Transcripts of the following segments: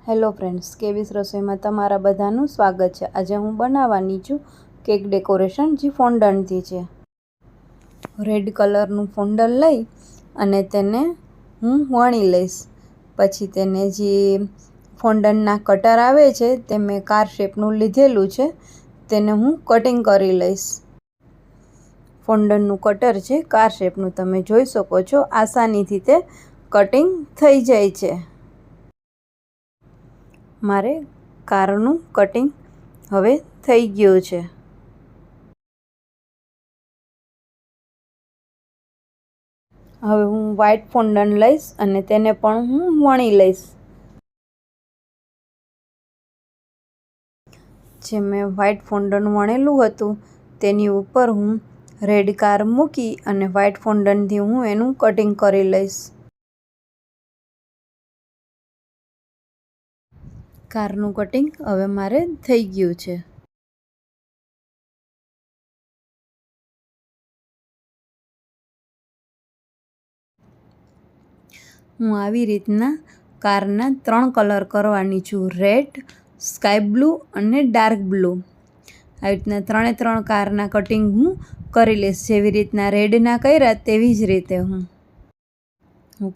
Hello friends, કેવીસ રસોઈમાં તમારા બધાનું સ્વાગત છે। આજે હું બનાવવાની છું કેક ડેકોરેશન, જે ફોન્ડન્ટથી છે। રેડ કલરનું ફોન્ડન્ટ લઈ અને તેને હું વણી લઈશ। પછી તેને જે ફોન્ડન્ટના કટર આવે છે તે મેં કાર શેપનું લીધેલું છે, તેને હું કટિંગ કરી લઈશ। ફોન્ડન્ટનું કટર છે કાર શેપનું, તમે જોઈ શકો છો આસાનીથી તે કટિંગ થઈ જાય છે। મારે કારનું કટિંગ હવે થઈ ગયું છે। હવે હું વ્હાઈટ ફોન્ડન્ટ લઈશ અને તેને પણ હું વણી લઈશ। જે મેં વ્હાઈટ ફોન્ડન્ટ વણેલું હતું તેની ઉપર હું રેડ કાર મૂકી અને વ્હાઈટ ફોન્ડન્ટથી હું એનું કટિંગ કરી લઈશ। કારનું કટિંગ હવે મારે થઈ ગયું છે। હું આવી રીતના કારના 3 કલર કરવાની છું, રેડ, સ્કાય બ્લુ અને ડાર્ક બ્લુ। આવી રીતના 3 કારના કટિંગ હું કરી લઈશ। જેવી રીતના રેડના કર્યા તેવી જ રીતે હું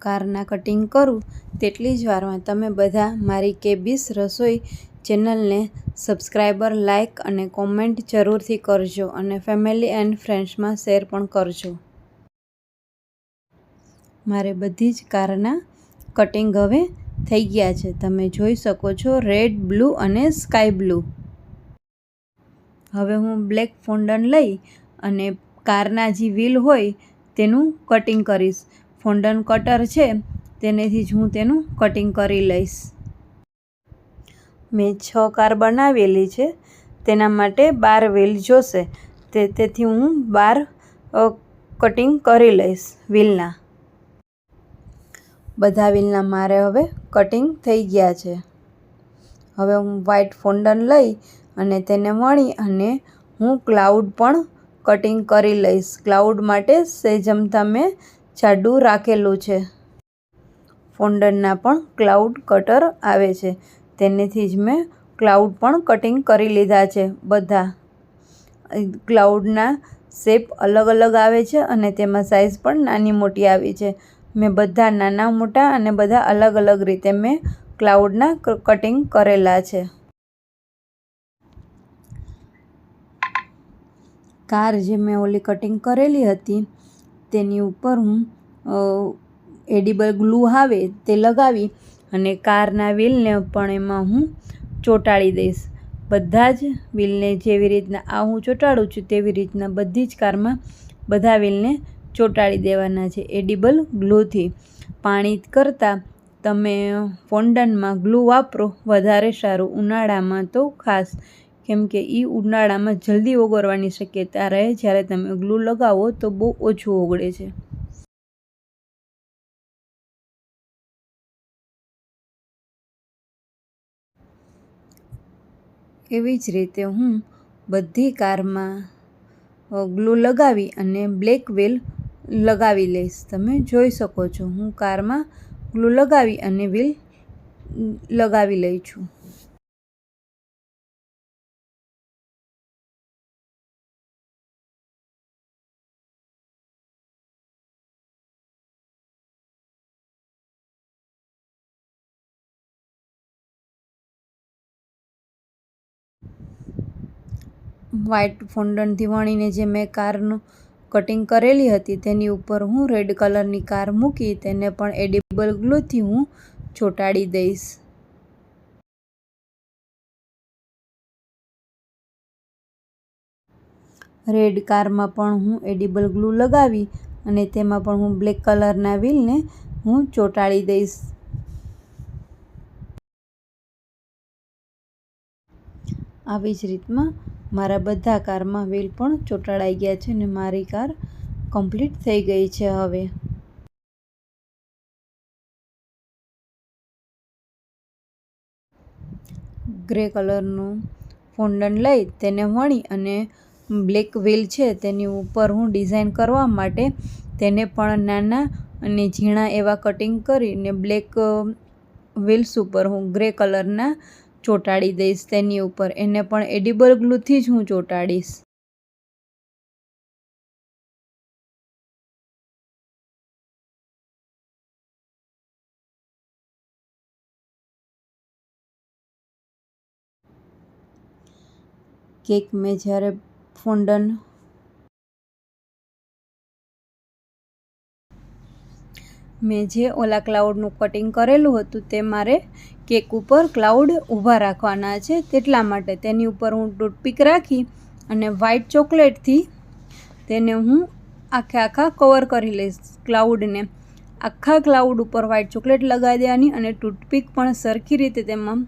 કારના કટિંગ કરું તેટલી જ વારમાં તમે બધા મારી કેબીસ રસોઈ ચેનલને સબસ્ક્રાઈબર, લાઈક અને કોમેન્ટ જરૂરથી કરજો અને ફેમિલી એન્ડ ફ્રેન્ડ્સમાં શેર પણ કરજો। મારે બધી જ કારના કટિંગ હવે થઈ ગયા છે, તમે જોઈ શકો છો રેડ, બ્લુ અને સ્કાય બ્લુ। હવે હું બ્લેક ફોન્ડન્ટ લઈ અને કારના જે વ્હીલ હોય તેનું કટિંગ કરીશ। ફોન્ડન્ટ કટર છે તેનેથી જ હું તેનું કટિંગ કરી લઈશ। મેં 6 કાર બનાવેલી છે, તેના માટે 12 વ્હીલ જોશે, તેથી હું 12 કટિંગ કરી લઈશ વ્હીલના। બધા વ્હીલના મારે હવે કટિંગ થઈ ગયા છે। હવે હું વ્હાઈટ ફોન્ડન્ટ લઈ અને તેને વણી અને હું ક્લાઉડ પણ કટિંગ કરી લઈશ। ક્લાઉડ માટે સેજમતા મેં જાડું રાખેલું છે। ફોન્ડન્ટના પણ ક્લાઉડ કટર આવે છે, તેનેથી જ મેં ક્લાઉડ પણ કટિંગ કરી લીધા છે। બધા ક્લાઉડના શેપ અલગ અલગ આવે છે અને તેમાં સાઇઝ પણ નાની મોટી આવી છે। મેં બધા નાના મોટા અને બધા અલગ અલગ રીતે મેં ક્લાઉડના કટિંગ કરેલા છે। કાર જે મેં ઓલી કટિંગ કરેલી હતી તેની ઉપર હું એડિબલ ગ્લુ આવે તે લગાવી અને કારના વ્હીલને પણ એમાં હું ચોંટાડી દઈશ। બધા જ વ્હીલને જેવી રીતના આ હું ચોંટાડું છું તેવી રીતના બધી જ કારમાં બધા વ્હીલને ચોંટાડી દેવાના છે એડિબલ ગ્લુથી। પાણી કરતાં તમે ફોન્ડન્ટમાં ગ્લુ વાપરો વધારે સારું, ઉનાળામાં તો ખાસ, કેમ કે એ ઉનાળામાં જલ્દી ઓગળવાની શક્યતા રહે, જ્યારે તમે ગ્લુ લગાવો તો બહુ ઓછું ઓગળે છે। એવી જ રીતે હું બધી કારમાં ગ્લુ લગાવી અને બ્લેક વ્હીલ લગાવી લઈશ। તમે જોઈ શકો છો હું કારમાં ગ્લુ લગાવી અને વ્હીલ લગાવી લઈ છું। વ્હાઈટ ફોન્ડન્ટથી વણીને જે મેં કારનું કટિંગ કરેલી હતી તેની ઉપર હું રેડ કલરની કાર મૂકી તેને પણ એડિબલ ગ્લુથી હું ચોંટાડી દઈશ। રેડ કારમાં પણ હું એડિબલ ગ્લુ લગાવી અને તેમાં પણ હું બ્લેક કલરના વ્હીલને હું ચોંટાડી દઈશ। આવી જ રીતમાં મારા બધા કારમાં વ્હીલ પણ ચોંટાડાઈ ગયા છે અને મારી કાર કમ્પ્લીટ થઈ ગઈ છે। હવે ગ્રે કલરનું ફોન્ડન્ટ લઈ તેને વણી અને બ્લેક વ્હીલ છે તેની ઉપર હું ડિઝાઇન કરવા માટે તેને પણ નાના અને ઝીણા એવા કટિંગ કરીને બ્લેક વ્હીલ્સ ઉપર હું ગ્રે કલરના ચોંટાડી દઈશ. તેની ઉપર એને પણ એડિબલ ગ્લુથી જ હું ચોંટાડીશ. કેક મેં જ્યારે ફોન્ડન મેં જે ઓલા ક્લાઉડનું કટિંગ કરેલું હતું તે મારે કેક ઉપર ક્લાઉડ ઊભા રાખવાના છે. તેટલા માટે તેની ઉપર હું ટૂથપીક રાખી અને વ્હાઇટ ચોકલેટથી તેને હું આખા કવર કરી લઈશ. ક્લાઉડને આખા ક્લાઉડ ઉપર વ્હાઇટ ચોકલેટ લગાવી દેવાની અને ટૂથપીક પણ સરખી રીતે તેમાં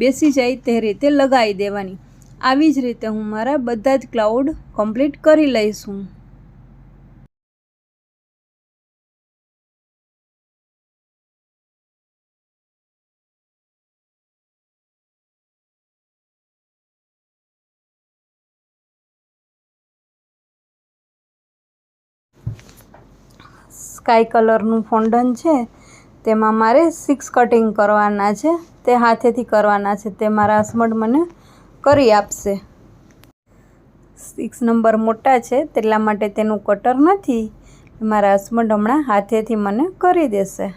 બેસી જાય તે રીતે લગાવી દેવાની. આવી જ રીતે હું મારા બધા જ ક્લાઉડ કમ્પ્લીટ કરી લઈશું. સ્કાય કલરનું ફોન્ડન છે તેમાં મારે 6 કટિંગ કરવાના છે. તે હાથેથી કરવાના છે. તે મારા હસબન્ડ મને કરી આપશે. 6 નંબર મોટા છે તેટલા માટે તેનું કટર નથી. મારા હસબન્ડ હમણાં હાથેથી મને કરી દેશે.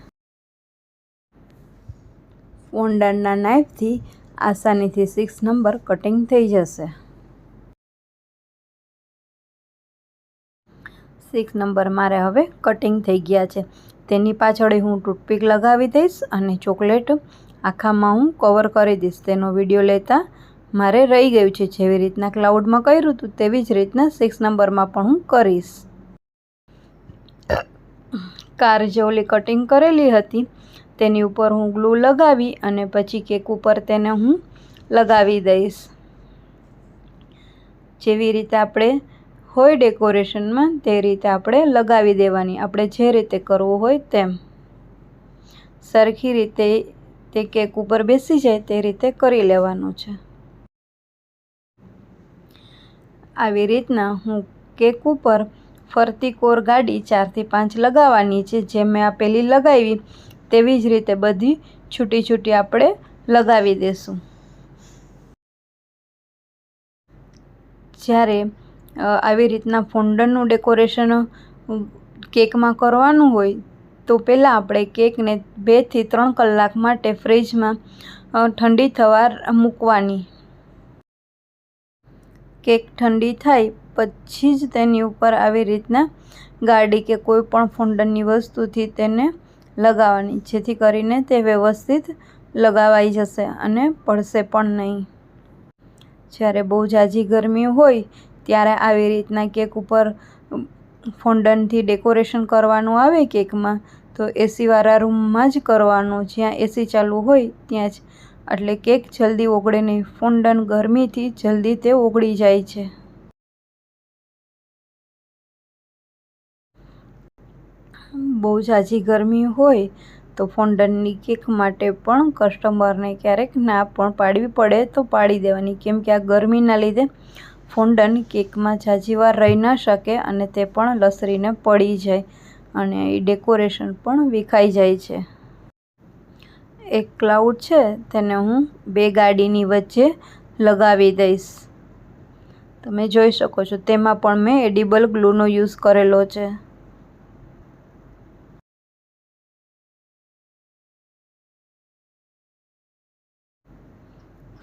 ફોન્ડનના નાઇફથી આસાનીથી 6 નંબર કટિંગ થઈ જશે. 6 નંબર મારે હવે કટિંગ થઈ ગયા છે. તેની પાછળ હું ટૂથપીક લગાવી દઈશ અને ચોકલેટ આખામાં હું કવર કરી દઈશ. તેનો વિડીયો લેતા મારે રહી ગયું છે. જેવી રીતના ક્લાઉડમાં કર્યું હતું તેવી જ રીતના 6 નંબરમાં પણ હું કરીશ. કાર જે ઓલી કટિંગ કરેલી હતી તેની ઉપર હું ગ્લુ લગાવી અને પછી કેક ઉપર તેને હું લગાવી દઈશ. જેવી રીતે આપણે હોય ડેકોરેશનમાં તે રીતે આપણે લગાવી દેવાની. આપણે જે રીતે કરવું હોય તેમ સરખી રીતે તે કેક ઉપર બેસી જાય તે રીતે કરી લેવાનું છે. આવી રીતના હું કેક ઉપર ફરતી કોર ગાડી 4 થી 5 લગાવવાની છે. જે મેં આ પહેલી લગાવી તેવી જ રીતે બધી છૂટી છૂટી આપણે લગાવી દઈશું. જ્યારે આવી રીતના ફોન્ડનનું ડેકોરેશન કેકમાં કરવાનું હોય તો પહેલાં આપણે કેકને 2 થી 3 કલાક માટે ફ્રીજમાં ઠંડી થવા મૂકવાની. કેક ઠંડી થાય પછી જ તેની ઉપર આવી રીતના ગાડી કે કોઈ પણ ફોન્ડનની વસ્તુથી તેને લગાવવાની, જેથી કરીને તે વ્યવસ્થિત લગાવાઈ જશે અને પડશે પણ નહીં. જ્યારે બહુ ઝાઝી ગરમી હોય ત્યારે આવી રીતના કેક ઉપર ફોન્ડનથી ડેકોરેશન કરવાનું આવે કેકમાં તો એસીવાળા રૂમમાં જ કરવાનું, જ્યાં એસી ચાલુ હોય ત્યાં જ. એટલે કેક જલ્દી ઓગળે નહીં. ફોન્ડન ગરમીથી જલ્દી તે ઓગળી જાય છે. બહુ ઝાઝી ગરમી હોય તો ફોન્ડનની કેક માટે પણ કસ્ટમરને ક્યારેક ના પણ પાડવી પડે તો પાડી દેવાની. કેમ કે આ ગરમીના લીધે ફોન્ડન કેકમાં ઝાઝી વાર રહી ન શકે અને તે પણ લસરીને પડી જાય અને એ ડેકોરેશન પણ વિખાઈ જાય છે. એક ક્લાઉડ છે તેને હું 2 ગાડીની વચ્ચે લગાવી દઈશ. તમે જોઈ શકો છો તેમાં પણ મેં એડિબલ ગ્લુનો યુઝ કરેલો છે.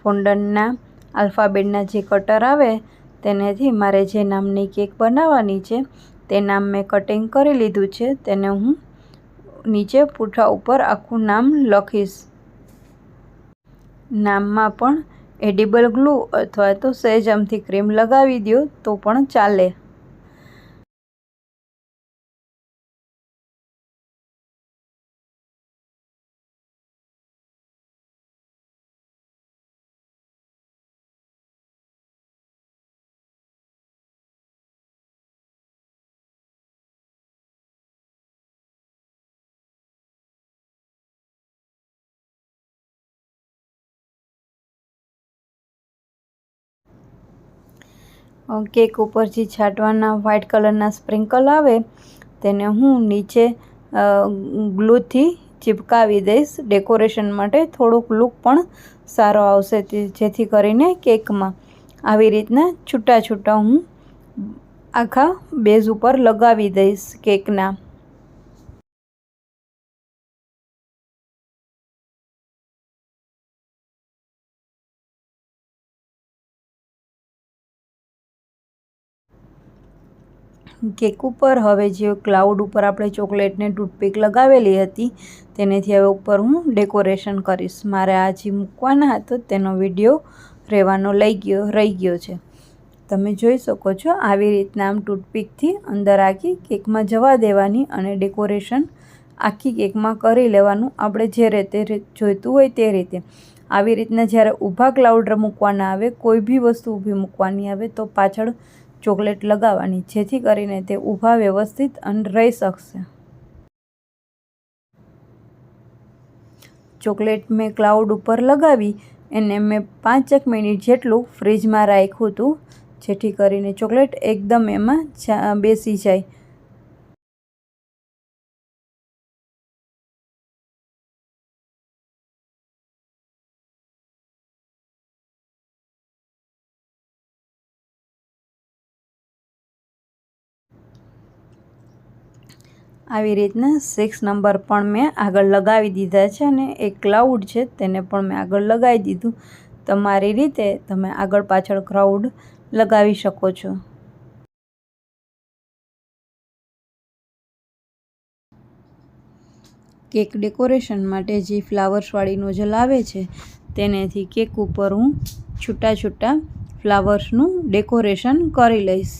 ફોન્ડનના આલ્ફાબેટના જે કટર આવે તેનેથી મારે જે નામની કેક બનાવવાની છે તે નામ મેં કટિંગ કરી લીધું છે. તેને હું નીચે પૂંઠા ઉપર આખું નામ લખીશ. નામમાં પણ એડિબલ ગ્લુ અથવા તો સહેજ અમથી ક્રીમ લગાવી દો તો પણ ચાલે. કેક ઉપર જે છાંટવાના વ્હાઇટ કલરના સ્પ્રિંકલ આવે તેને હું નીચે ગ્લુથી ચિપકાવી દઈશ. ડેકોરેશન માટે થોડોક લુક પણ સારો આવશે, જેથી કરીને કેકમાં આવી રીતના છૂટા છૂટા હું આખા બેઝ ઉપર લગાવી દઈશ કેકના. કેક ઉપર હવે જે ક્લાઉડ ઉપર આપણે ચોકલેટને ટૂથપીક લગાવેલી હતી તેનેથી હવે ઉપર હું ડેકોરેશન કરીશ. મારે આ જે મૂકવાના હતો તેનો વિડીયો રહી ગયો છે. તમે જોઈ શકો છો આવી રીતના આમ ટૂથપીકથી અંદર આખી કેકમાં જવા દેવાની અને ડેકોરેશન આખી કેકમાં કરી લેવાનું, આપણે જે રીતે જોઈતું હોય તે રીતે. આવી રીતના જ્યારે ઊભા ક્લાઉડ મૂકવાના આવે, કોઈ બી વસ્તુ ઊભી મૂકવાની આવે તો પાછળ ચોકલેટ લગાવવાની, જેથી કરીને તે ઊભા વ્યવસ્થિત અને રહી શકશે. ચોકલેટ મેં ક્લાઉડ ઉપર લગાવી એને મેં 5 મિનિટ જેટલું ફ્રીજમાં રાખ્યું હતું, જેથી કરીને ચોકલેટ એકદમ એમાં બેસી જાય. આવી રીતના 6 નંબર પણ મેં આગળ લગાવી દીધા છે અને એક ક્લાઉડ છે તેને પણ મેં આગળ લગાવી દીધું. તમારી રીતે તમે આગળ પાછળ ક્લાઉડ લગાવી શકો છો. કેક ડેકોરેશન માટે જે ફ્લાવર્સવાળી નોઝલ આવે છે તેનેથી કેક ઉપર હું છૂટા છૂટા ફ્લાવર્સનું ડેકોરેશન કરી લઈશ.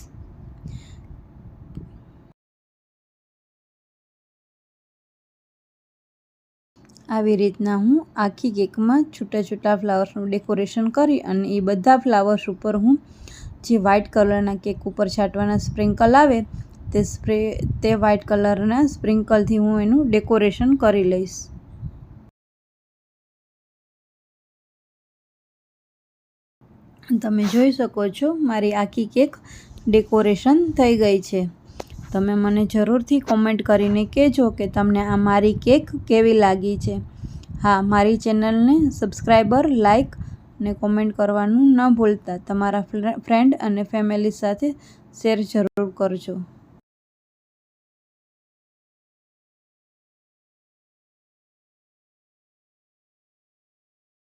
આવી રીતના હું આખી કેકમાં છૂટા છૂટા ફ્લાવર્સનું ડેકોરેશન કરી અને એ બધા ફ્લાવર્સ ઉપર હું જે વ્હાઇટ કલરના કેક ઉપર છાંટવાના સ્પ્રિંકલ આવે તે વ્હાઇટ કલરના સ્પ્રિંકલથી હું એનું ડેકોરેશન કરી લઈશ. તમે જોઈ શકો છો મારી આખી કેક ડેકોરેશન થઈ ગઈ છે. તમે મને જરૂરથી કોમેન્ટ કરીને કહેજો કે તમને આ મારી કેક કેવી લાગી છે. હા, મારી ચેનલને સબસ્ક્રાઈબર, લાઈક અને કોમેન્ટ કરવાનું ન ભૂલતા. તમારા ફ્રેન્ડ અને ફેમિલી સાથે શેર જરૂર કરજો.